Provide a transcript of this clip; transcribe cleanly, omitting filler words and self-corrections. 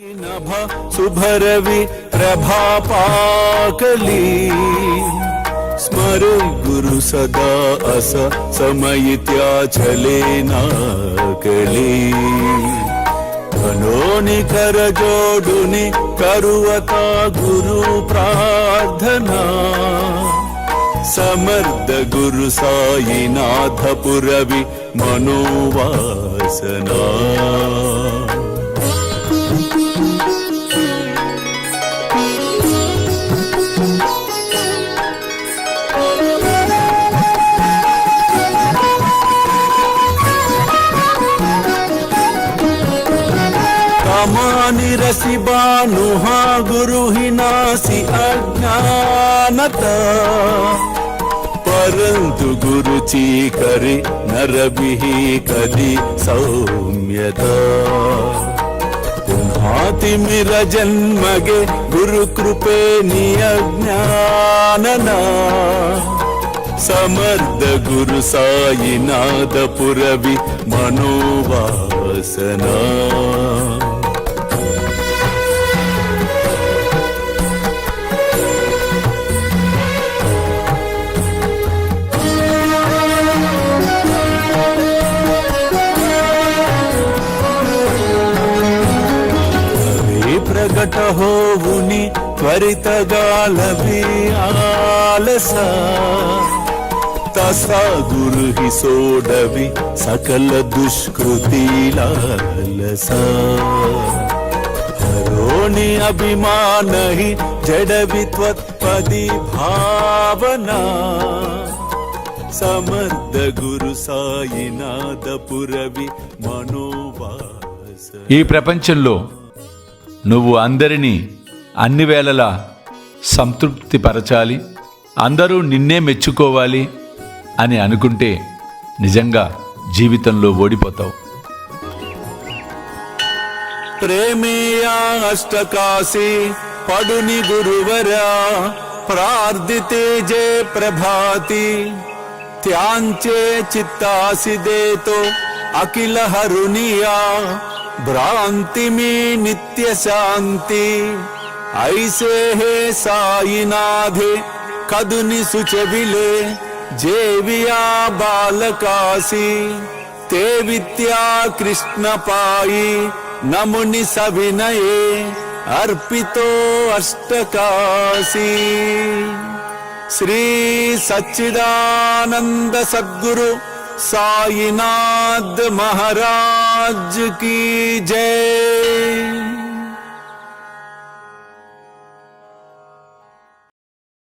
नभ सुभरवि प्रभापाकली स्मरे गुरु सदा अस समयित्याचलेनाकली धनोनि कर जोडुनि करुवता गुरु प्रार्थना समर्थ गुरु साईनाथ पुरवि मनोवासना निरसि बानुहा गुरु ही नासी अज्ञानता परंतु गुरु ची करे नर बिहि कदी सौम्यता पुन्हाति मिर जन्मगे गुरु कृपे नियज्ञानना समर्थ गुरु साईनाथ पुरवि मनोवासना प्रगट होवुनि त्वरितगालभि आलसा तसा गुरु ही सोडवि सकल दुष्कृति लालसा हरोनि अभिमान ही जडवि त्वत्पदि भावना समर्थ गुरु साईनाथ पुरवि मनोवासना। ఈ ప్రపంచంలో నువ్వు అందరినీ అన్ని వేళలా సంతృప్తి పరచాలి, అందరూ నిన్నే మెచ్చుకోవాలి అని అనుకుంటే నిజంగా జీవితంలో ఓడిపోతావు. ప్రేమేయా అష్టకాశి పడుని గురువరా ప్రార్థితే జే ప్రభాతి త్యాంచే చిత్తాసి దేతో అఖిల హరునియా भ्रांति में नित्य शांति ऐसे है साईनाथे कदुनि सुचविले जेविया बालकासी ते विद्या कृष्ण पाई नमुनि सविनये अर्पितो अष्टकाशी श्री सच्चिदानंद सद्गुरु साईनाथ महाराज की जय।